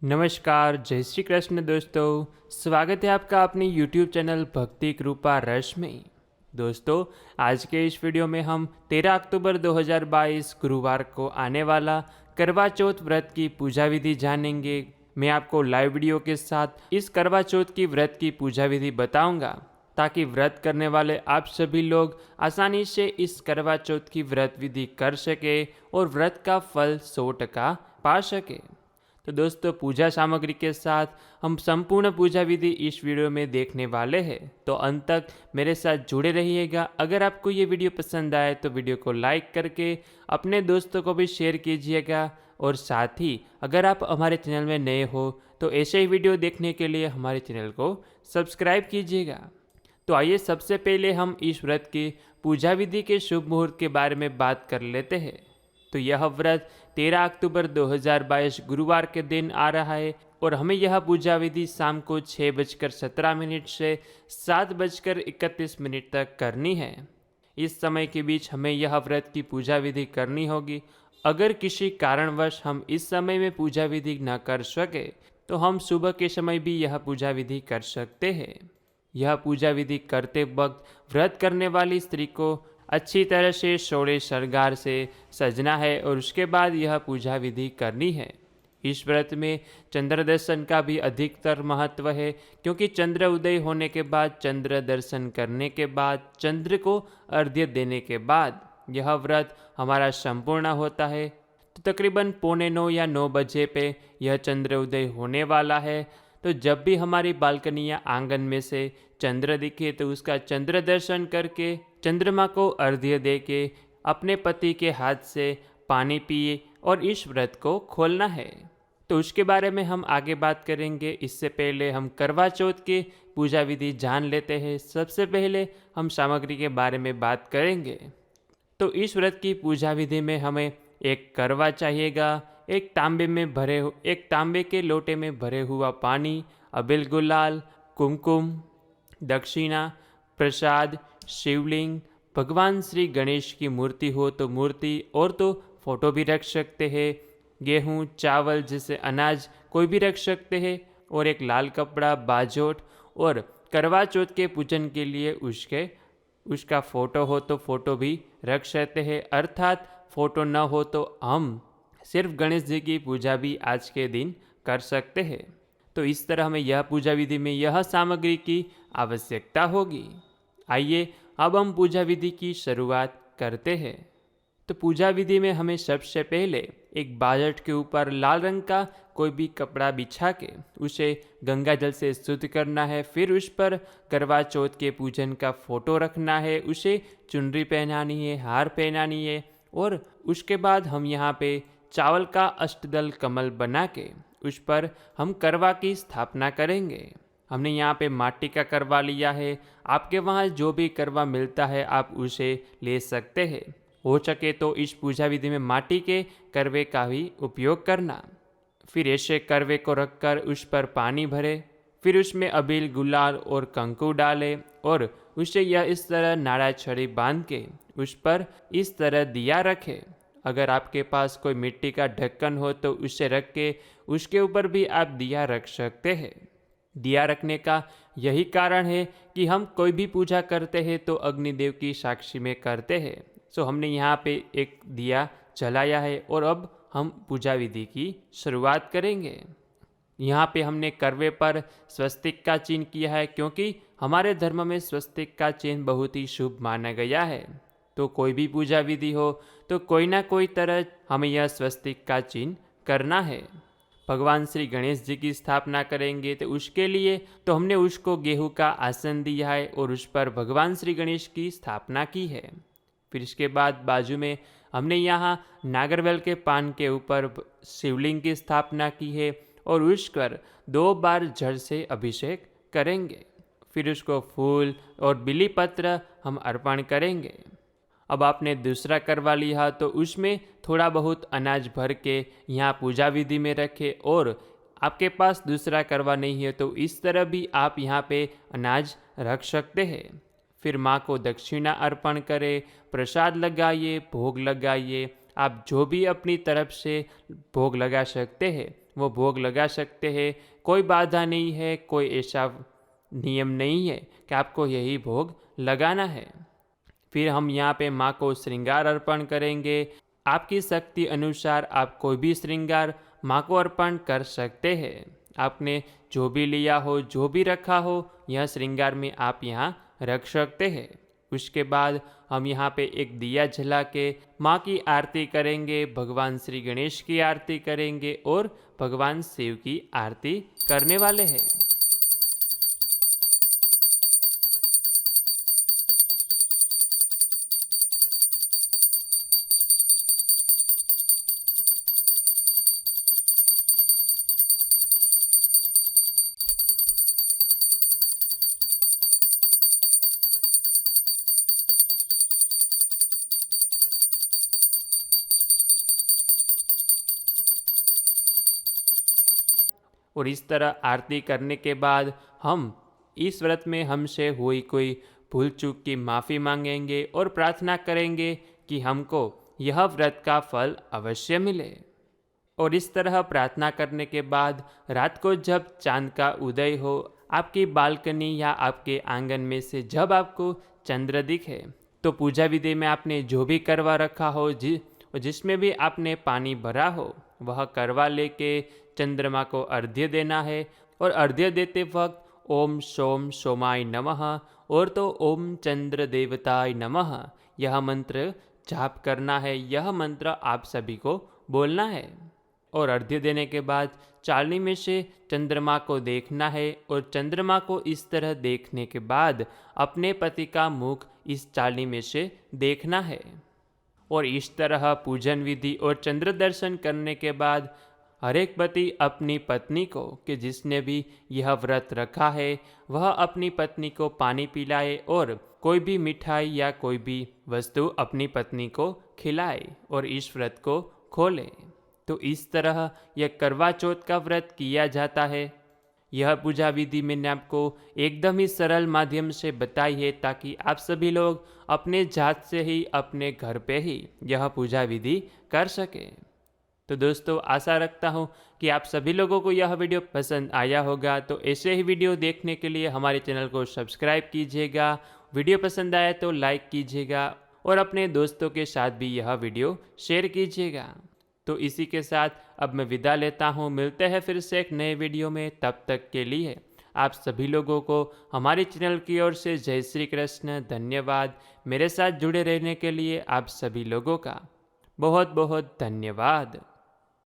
नमस्कार, जय श्री कृष्ण दोस्तों। स्वागत है आपका अपने YouTube चैनल भक्ति कृपा रस में। दोस्तों, आज के इस वीडियो में हम 13 अक्टूबर 2022 गुरुवार को आने वाला करवा चौथ व्रत की पूजा विधि जानेंगे। मैं आपको लाइव वीडियो के साथ इस करवा चौथ की व्रत की पूजा विधि बताऊंगा, ताकि व्रत करने वाले आप सभी लोग आसानी से इस करवा चौथ की व्रत विधि कर सके और व्रत का फल 100% पा सके। तो दोस्तों, पूजा सामग्री के साथ हम संपूर्ण पूजा विधि इस वीडियो में देखने वाले हैं, तो अंत तक मेरे साथ जुड़े रहिएगा। अगर आपको ये वीडियो पसंद आए तो वीडियो को लाइक करके अपने दोस्तों को भी शेयर कीजिएगा, और साथ ही अगर आप हमारे चैनल में नए हो तो ऐसे ही वीडियो देखने के लिए हमारे चैनल को सब्सक्राइब कीजिएगा। तो आइए सबसे पहले हम इस व्रत की पूजा विधि के शुभ मुहूर्त के बारे में बात कर लेते हैं। तो यह व्रत 13 अक्टूबर 2022 गुरुवार के दिन आ रहा है और हमें यह पूजा विधि शाम को 6:17 से 7:31 तक करनी है। इस समय के बीच हमें यह व्रत की पूजा विधि करनी होगी। अगर किसी कारणवश हम इस समय में पूजा विधि न कर सके तो हम सुबह के समय भी यह पूजा विधि कर सकते हैं। यह पूजा विधि करते वक्त व्रत करने वाली स्त्री को अच्छी तरह से सोड़े श्रृंगार से सजना है और उसके बाद यह पूजा विधि करनी है। इस व्रत में चंद्र दर्शन का भी अधिकतर महत्व है, क्योंकि चंद्र उदय होने के बाद, चंद्र दर्शन करने के बाद, चंद्र को अर्घ्य देने के बाद यह व्रत हमारा संपूर्ण होता है। तो तकरीबन 8:45 या 9 बजे पे यह चंद्र उदय होने वाला है। तो जब भी हमारी बालकनी या आंगन में से चंद्र दिखे तो उसका चंद्र दर्शन करके, चंद्रमा को अर्घ्य दे के अपने पति के हाथ से पानी पिए और इस व्रत को खोलना है। तो उसके बारे में हम आगे बात करेंगे। इससे पहले हम करवा चौथ की पूजा विधि जान लेते हैं। सबसे पहले हम सामग्री के बारे में बात करेंगे। तो इस व्रत की पूजा विधि में हमें एक करवा चाहिएगा, एक तांबे के लोटे में भरे हुआ पानी, अबील गुलाल, कुमकुम, दक्षिणा, प्रसाद, शिवलिंग, भगवान श्री गणेश की मूर्ति हो तो मूर्ति, और तो फोटो भी रख सकते हैं, गेहूँ, चावल जैसे अनाज कोई भी रख सकते हैं, और एक लाल कपड़ा, बाजोट, और करवा चौथ के पूजन के लिए उसका फोटो हो तो फोटो भी रख सकते हैं। अर्थात फोटो न हो तो हम सिर्फ गणेश जी की पूजा भी आज के दिन कर सकते हैं। तो इस तरह हमें यह पूजा विधि में यह सामग्री की आवश्यकता होगी। आइए अब हम पूजा विधि की शुरुआत करते हैं। तो पूजा विधि में हमें सबसे पहले एक बाजट के ऊपर लाल रंग का कोई भी कपड़ा बिछा के उसे गंगा जल से शुद्ध करना है। फिर उस पर करवा चौथ के पूजन का फोटो रखना है, उसे चुनरी पहनानी है, हार पहनानी है, और उसके बाद हम यहाँ पे चावल का अष्टदल कमल बना के उस पर हम करवा की स्थापना करेंगे। हमने यहाँ पे माटी का करवा लिया है। आपके वहाँ जो भी करवा मिलता है आप उसे ले सकते हैं। हो सके तो इस पूजा विधि में माटी के करवे का भी उपयोग करना। फिर ऐसे करवे को रखकर उस पर पानी भरे, फिर उसमें अबील, गुलाल और कंकु डालें, और उसे यह इस तरह नाड़ा छड़ी बांध के उस पर इस तरह दिया रखें। अगर आपके पास कोई मिट्टी का ढक्कन हो तो उसे रख के उसके ऊपर भी आप दिया रख सकते हैं। दिया रखने का यही कारण है कि हम कोई भी पूजा करते हैं तो अग्निदेव की साक्षी में करते हैं। सो हमने यहाँ पे एक दिया जलाया है और अब हम पूजा विधि की शुरुआत करेंगे। यहाँ पे हमने करवे पर स्वस्तिक का चिन्ह किया है, क्योंकि हमारे धर्म में स्वस्तिक का चिन्ह बहुत ही शुभ माना गया है। तो कोई भी पूजा विधि हो तो कोई ना कोई तरह हमें यह स्वस्तिक का चिन्ह करना है। भगवान श्री गणेश जी की स्थापना करेंगे तो उसके लिए तो हमने उसको गेहूं का आसन दिया है और उस पर भगवान श्री गणेश की स्थापना की है। फिर इसके बाद बाजू में हमने यहाँ नागरवेल के पान के ऊपर शिवलिंग की स्थापना की है और उस पर 2 बार जल से अभिषेक करेंगे। फिर उसको फूल और बिली पत्र हम अर्पण करेंगे। अब आपने दूसरा करवा लिया तो उसमें थोड़ा बहुत अनाज भर के यहाँ पूजा विधि में रखें, और आपके पास दूसरा करवा नहीं है तो इस तरह भी आप यहाँ पे अनाज रख सकते हैं। फिर माँ को दक्षिणा अर्पण करें, प्रसाद लगाइए, भोग लगाइए। आप जो भी अपनी तरफ से भोग लगा सकते हैं वो भोग लगा सकते हैं। कोई बाधा नहीं है, कोई ऐसा नियम नहीं है कि आपको यही भोग लगाना है। फिर हम यहाँ पे माँ को श्रृंगार अर्पण करेंगे। आपकी शक्ति अनुसार आप कोई भी श्रृंगार माँ को अर्पण कर सकते हैं। आपने जो भी लिया हो, जो भी रखा हो, यह श्रृंगार में आप यहाँ रख सकते हैं। उसके बाद हम यहाँ पे एक दिया जला के माँ की आरती करेंगे, भगवान श्री गणेश की आरती करेंगे और भगवान शिव की आरती करने वाले हैं। और इस तरह आरती करने के बाद हम इस व्रत में हमसे हुई कोई भूल चूक की माफ़ी मांगेंगे और प्रार्थना करेंगे कि हमको यह व्रत का फल अवश्य मिले। और इस तरह प्रार्थना करने के बाद रात को जब चांद का उदय हो, आपकी बालकनी या आपके आंगन में से जब आपको चंद्र दिखे, तो पूजा विधि में आपने जो भी करवा रखा हो, जिसमें भी आपने पानी भरा हो, वह करवा लेके चंद्रमा को अर्घ्य देना है। और अर्घ्य देते वक्त ओम सोम सोमाय नमः और तो ओम चंद्र देवताय नमः यह मंत्र जाप करना है। यह मंत्र आप सभी को बोलना है। और अर्घ्य देने के बाद चालनी में से चंद्रमा को देखना है और चंद्रमा को इस तरह देखने के बाद अपने पति का मुख इस चालनी में से देखना है। और इस तरह पूजन विधि और चंद्र दर्शन करने के बाद हर एक पति अपनी पत्नी को, कि जिसने भी यह व्रत रखा है, वह अपनी पत्नी को पानी पिलाए और कोई भी मिठाई या कोई भी वस्तु अपनी पत्नी को खिलाए और इस व्रत को खोले। तो इस तरह यह करवा चौथ का व्रत किया जाता है। यह पूजा विधि मैंने आपको एकदम ही सरल माध्यम से बताई है, ताकि आप सभी लोग अपने जात से ही अपने घर पे ही यह पूजा विधि कर सकें। तो दोस्तों, आशा रखता हूँ कि आप सभी लोगों को यह वीडियो पसंद आया होगा। तो ऐसे ही वीडियो देखने के लिए हमारे चैनल को सब्सक्राइब कीजिएगा। वीडियो पसंद आया तो लाइक कीजिएगा और अपने दोस्तों के साथ भी यह वीडियो शेयर कीजिएगा। तो इसी के साथ अब मैं विदा लेता हूँ। मिलते हैं फिर से एक नए वीडियो में। तब तक के लिए आप सभी लोगों को हमारे चैनल की ओर से जय श्री कृष्ण। धन्यवाद। मेरे साथ जुड़े रहने के लिए आप सभी लोगों का बहुत बहुत धन्यवाद।